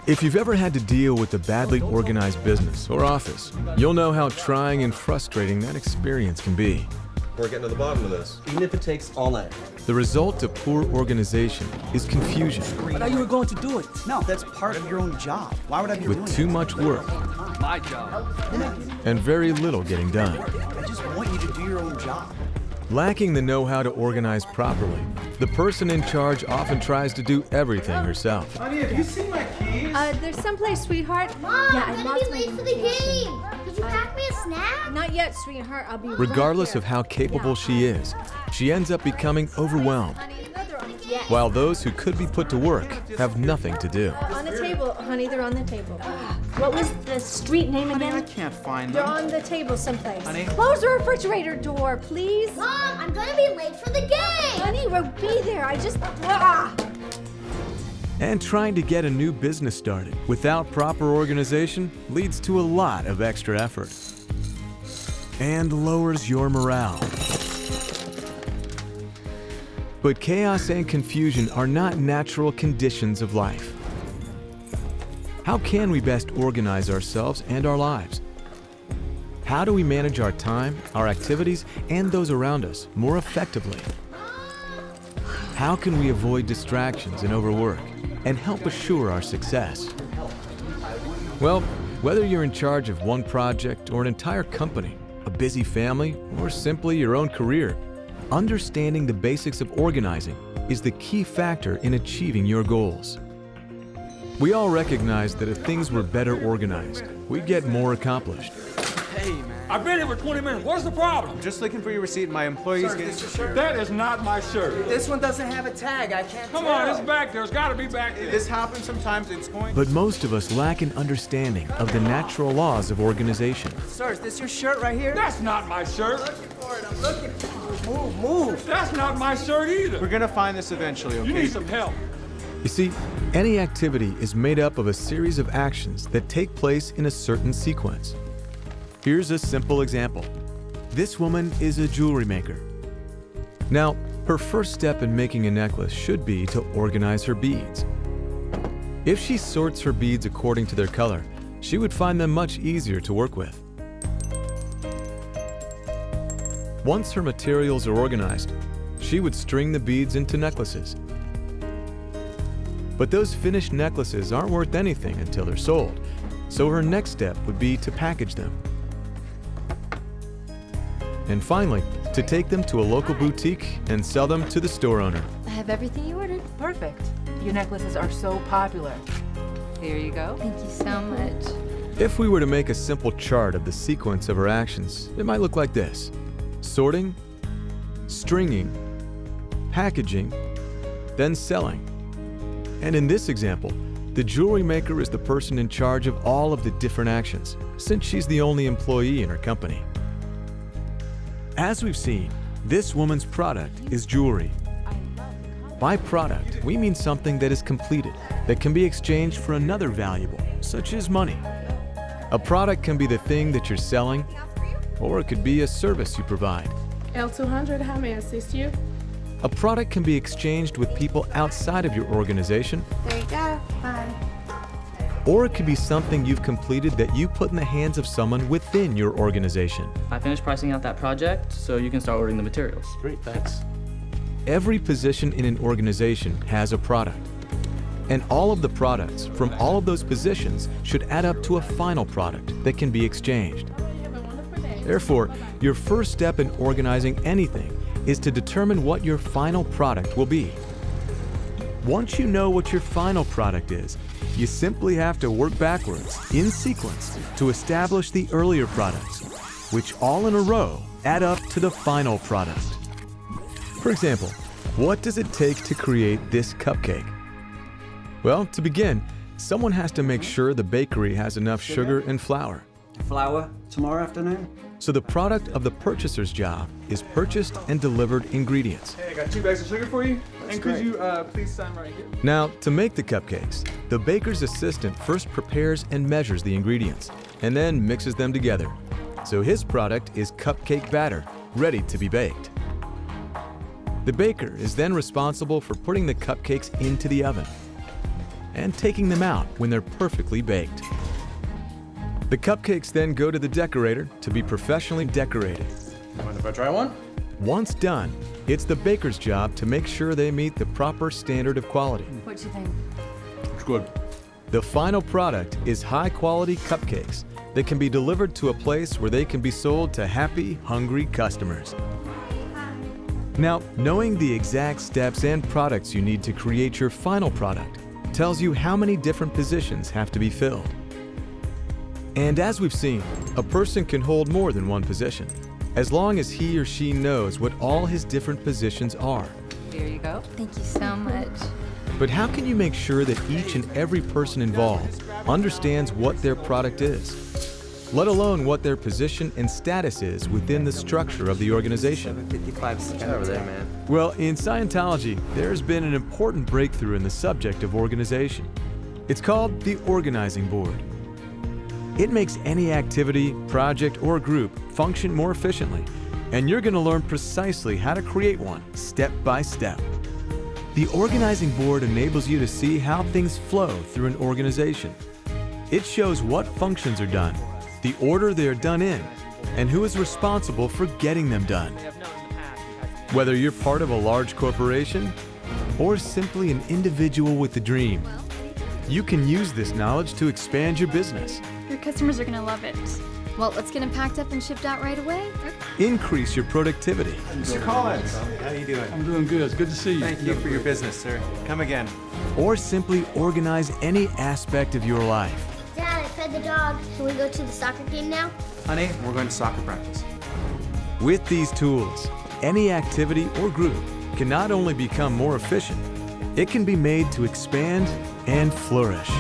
If you've ever had to deal with a badly organized business or office, you'll know how trying and frustrating that experience can be. We're getting to the bottom of this, even if it takes all night. The result of poor organization is confusion. I thought you were going to do it. No, that's part of your own job. Why would I be doing With too much work My job. and very little getting done. I just want you to do your own job. Lacking the know-how to organize properly, the person in charge often tries to do everything herself. Honey, have you seen my keys? There's someplace, sweetheart. Mom, yeah, I'm I gonna lost be my late for the invitation. game. Could you pack me a snack? Not yet, sweetheart. I'll be Regardless right of how capable Yeah. she is, she ends up becoming overwhelmed, Yes. while those who could be put to work have nothing to do. On the table, honey. They're on the table. What was the street name Honey, I again? can't find They're them. on the table someplace. Honey? Close the refrigerator door, please. Mom, I'm gonna be late for the game. Honey, we'll be there. I just. Ah. And trying to get a new business started without proper organization leads to a lot of extra effort and lowers your morale. But chaos and confusion are not natural conditions of life. How can we best organize ourselves and our lives? How do we manage our time, our activities, and those around us more effectively? How can we avoid distractions and overwork and help assure our success? Well, whether you're in charge of one project or an entire company, a busy family, or simply your own career, understanding the basics of organizing is the key factor in achieving your goals. We all recognize that if things were better organized, we'd get more accomplished. Hey, man. I've been here for 20 minutes. What's the problem? Just looking for your receipt. My employee's Sir, getting... this your shirt? That is not my shirt. This one doesn't have a tag. I can't Come tell. on, it's back there. It's got to be back there. This happens sometimes. It's going... But most of us lack an understanding of the natural laws of organization. Sir, is this your shirt right here? That's not my shirt. Looking for it. I'm looking for it. Move, move. That's not my shirt either. We're gonna find this eventually, okay? You need some help. You see, any activity is made up of a series of actions that take place in a certain sequence. Here's a simple example. This woman is a jewelry maker. Now, her first step in making a necklace should be to organize her beads. If she sorts her beads according to their color, she would find them much easier to work with. Once her materials are organized, she would string the beads into necklaces. But those finished necklaces aren't worth anything until they're sold, so her next step would be to package them. And finally, to take them to a local boutique and sell them to the store owner. I have everything you ordered. Perfect. Your necklaces are so popular. Here you go. Thank you so much. If we were to make a simple chart of the sequence of her actions, it might look like this: sorting, stringing, packaging, then selling. And in this example, the jewelry maker is the person in charge of all of the different actions, since she's the only employee in her company. As we've seen, this woman's product is jewelry. By product, we mean something that is completed, that can be exchanged for another valuable, such as money. A product can be the thing that you're selling, or it could be a service you provide. L200, how may I assist you? A product can be exchanged with people outside of your organization, There you go. Bye. or it could be something you've completed that you put in the hands of someone within your organization. I finished pricing out that project, so you can start ordering the materials. Great, thanks. Every position in an organization has a product. And all of the products from all of those positions should add up to a final product that can be exchanged. Therefore, your first step in organizing anything is to determine what your final product will be. Once you know what your final product is, you simply have to work backwards, in sequence, to establish the earlier products, which all in a row add up to the final product. For example, what does it take to create this cupcake? Well, to begin, someone has to make sure the bakery has enough sugar and flour. Flour tomorrow afternoon? So the product of the purchaser's job is purchased and delivered ingredients. Hey, I got 2 bags of sugar for you. And great. could you please sign right here? Now, to make the cupcakes, the baker's assistant first prepares and measures the ingredients, and then mixes them together. So his product is cupcake batter, ready to be baked. The baker is then responsible for putting the cupcakes into the oven. and taking them out when they're perfectly baked. The cupcakes then go to the decorator to be professionally decorated. Mind if I try one? Once done, it's the baker's job to make sure they meet the proper standard of quality. What you think? It's good. The final product is high-quality cupcakes that can be delivered to a place where they can be sold to happy, hungry customers. Now, knowing the exact steps and products you need to create your final product tells you how many different positions have to be filled. And as we've seen, a person can hold more than one position, as long as he or she knows what all his different positions are. Here you go. Thank you so much. But how can you make sure that each and every person involved understands what their product is, let alone what their position and status is within the structure of the organization? 55 over there, man. Well, in Scientology, there's been an important breakthrough in the subject of organization. It's called the Organizing Board. It makes any activity, project, or group function more efficiently, and you're going to learn precisely how to create one step by step. The Organizing Board enables you to see how things flow through an organization. It shows what functions are done, the order they are done in, and who is responsible for getting them done. Whether you're part of a large corporation or simply an individual with a dream, you can use this knowledge to expand your business, Your customers are gonna love it. Well, let's get them packed up and shipped out right away. increase your productivity, Mr. Collins, how you doing? I'm doing good. It's good to see you. Thank you for your business, sir. Come again. or simply organize any aspect of your life. Dad, I fed the dog. Can we go to the soccer game now? Honey, we're going to soccer practice. With these tools, any activity or group can not only become more efficient, it can be made to expand and flourish.